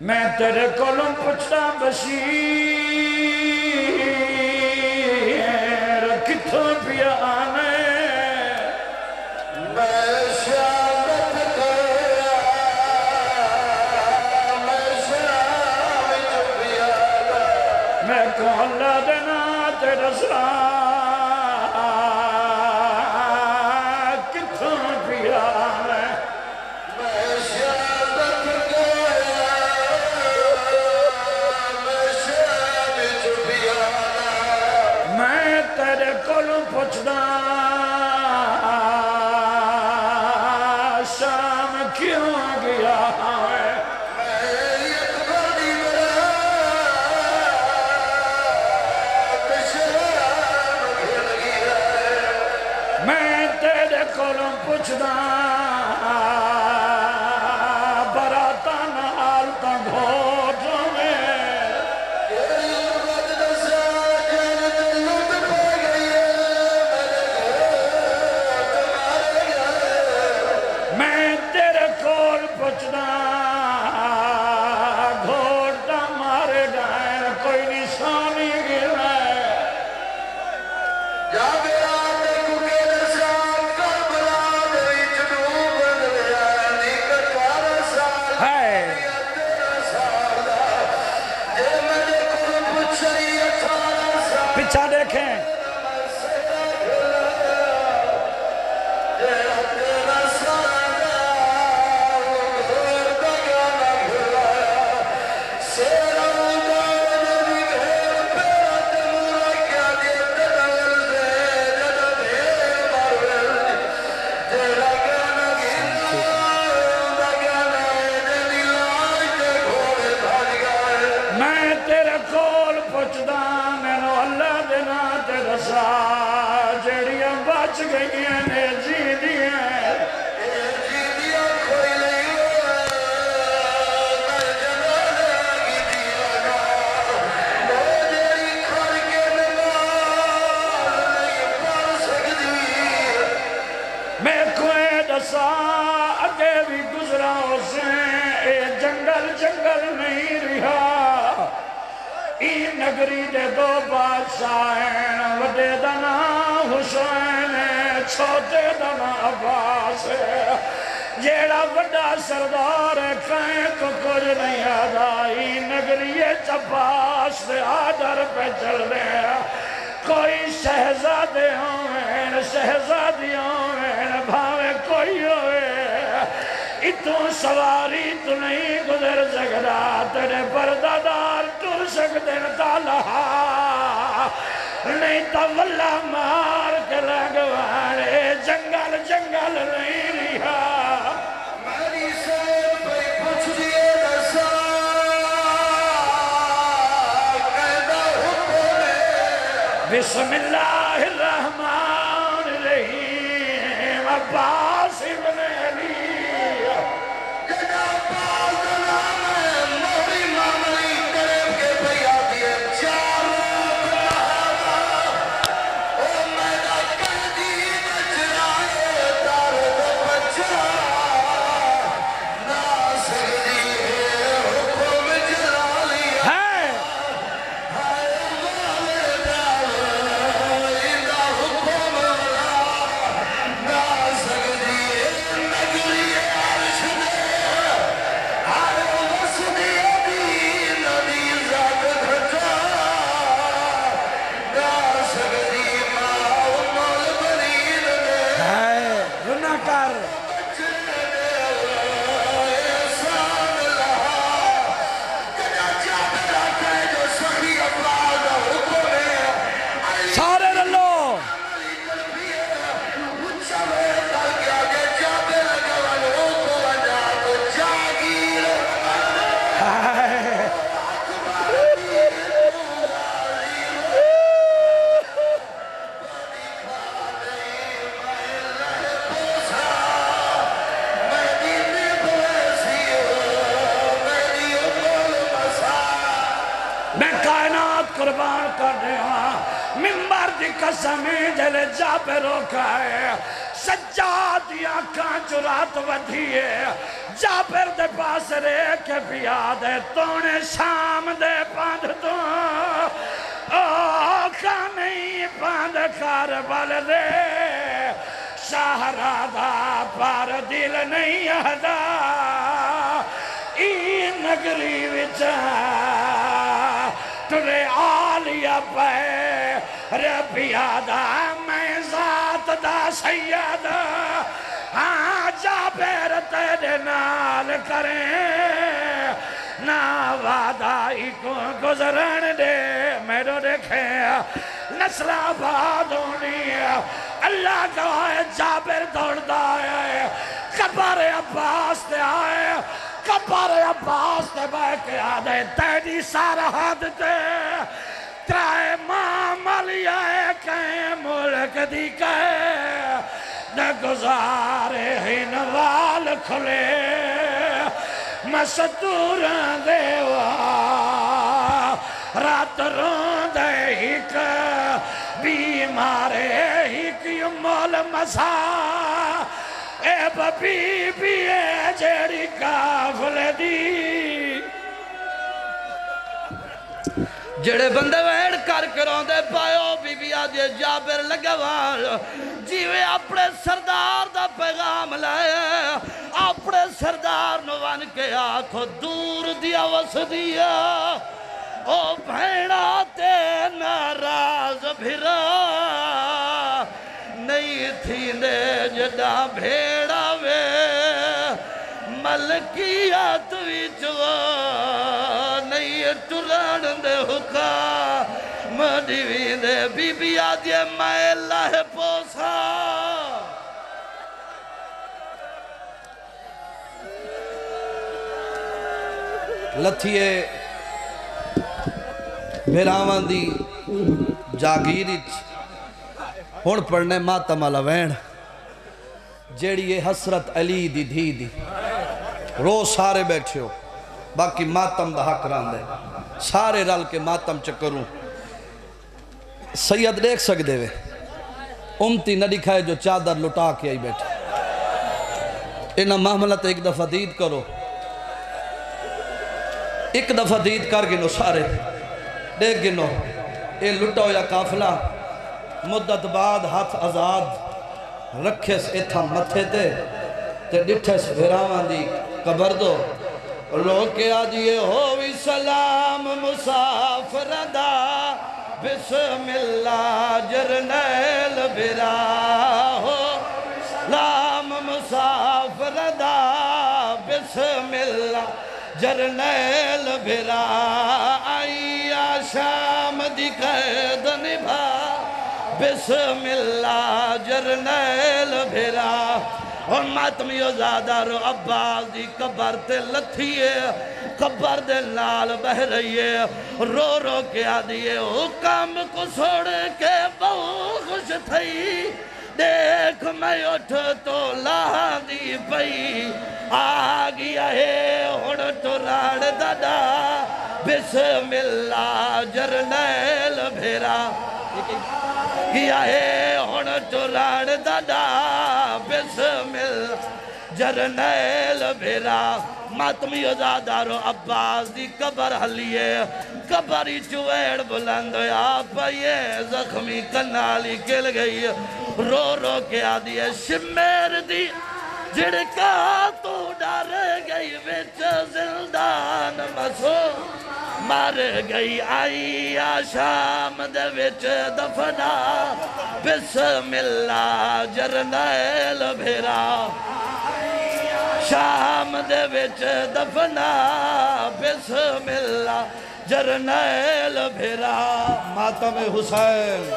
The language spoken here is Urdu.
میں تیرے کولوں پچھتا بشیر کتھوں پیا آنے میں شامت کریا میں شامت پیا میں کون اللہ دینا تیرا کتھوں پیا آنے میں شامت کریا میں شامت پیا میں تیرے کولوں پچھتا شام کیوں گیا ہے میں تیرے کولوں پچھدا براتا نال تا گھوٹوں میں میں تیرے کول پچھدا گھوٹا مارے گئے کوئی نشانی گرا پیچھا دیکھیں میں تیرے کول پچھدا مینو اللہ دینا تیرا سا جڑیاں بچ گئیاں نے جی دیاں میں کوئی دسا اگے بھی گزرا سے اے جنگل جنگل نہیں رہا ای نگری دے دو بادشاہیں وڈے دا نام حسین چھوٹے دا نام عباس جیڑا وڈا سردار کہیں کو کچھ نہیں آدھا ای نگری عباس دے آدھر پہ چل رہے کوئی شہزادے ہوئے شہزادی ہوئے بھاوے کوئی ہوئے اتوں سواری تو نہیں گزر سکتا تیرے پردادار ٹر سکتے تالا نہیں تو واللہ مار کے لگوانے جنگل جنگل نہیں رہا میری سین پہ پوچھ دیئے دسا قیدہ حکم بسم اللہ الرحمن الرحیم عباس ابن علی قربان کرنے ہاں ممبر دی قسمی جلے جا پہ روکا ہے سجاد یا کان جرات ودھیے جابر دے پاس رے کے بیاد ہے تونے شام دے پاندھ تو آقا نہیں پاندھ کاربل دے شاہرادہ پر دل نہیں اہدا این نگری وچا ترے آلیا پہ ربیادہ میں ذات دا سیادہ ہاں جابر تیرے نال کریں نا وعدہ کو گزرن دے میرو دیکھے نسل آباد ہونی اللہ گواہ جابر دوڑ دا آئے قبر عباس تے آئے قبر عباس تے بے کے آدھے تیری سارحد تے ترائے مام علی آئے کہیں ملک دی کہے نہ گزارے ہی نوال کھلے مستور دیوا رات روندے ہک بیمارے ہک یمول مسا اے ببی بی اے جیڑی کافل دی جڑے بندے ویڑ کر کروں دے پائیو بی بی آدھے جابر لگوال جیوے اپنے سردار دا پیغام لائے اپنے سردار نوان کے آنکھوں دور دیا وس دیا او بھیڑا تے ناراض بھرا نہیں تھی نے جدا بھیڑا وے ملکیات ویچوا نہیں ٹران دے حکا مدیوی دے بی بی آدھے میں اللہ پوسا لتھیے بھیراوان دی جاگیریچ ہون پڑھنے ماتم علا وین جیڑی یہ حسرت علی دی دھی دی رو سارے بیٹھے ہو باقی ماتم دا حق ران دے سارے رل کے ماتم چکروں سید دیکھ سک دے وے امتی نہ دکھائے جو چادر لٹا کے آئی بیٹھے انہا محملت ایک دفعہ دید کرو ایک دفعہ دید کر گنو سارے دیکھ گنو اے لٹاو یا کافلہ مدت بعد ہاتھ آزاد رکھے سے اتھا متھے تے ڈٹھے سے بھیراوان دی قبر دو روکے آجئے ہووی سلام مسافر دا بسم اللہ جرنیل بھیرا ہو سلام مسافر دا بسم اللہ جرنیل بھیرا آئی آشام دی قید نبھا بسم اللہ جرنیل بھیرا اور ماتمیو زادہ رو عباس دی قبر تے لتھیے قبر دے نال بہ رہیے رو رو کے آدھیے حکم کو سوڑ کے بہو خوش تھئی دیکھ میں اٹھ تو لاہ دی پئی آگیا ہے ہون تو راڑ دادا بسم اللہ جرنیل بھیرا کیا ہے ہون تو راڑ دادا بسم اللہ جرنیل بھیرا ماتمی ازادارو عباس دی قبر حلیے قبری چویڑ بلند ہویا پائیے زخمی کنالی کل گئی رو رو کے آدھیے شمیر دی جڑکا تو ڈر گئی وچ زندان مسو مار گئی آئی آشام دے وچ دفنا بسم اللہ جرنیل بھیرا شام دے وچ دفنا بسم اللہ جرنیل بھیرا ماتم حسین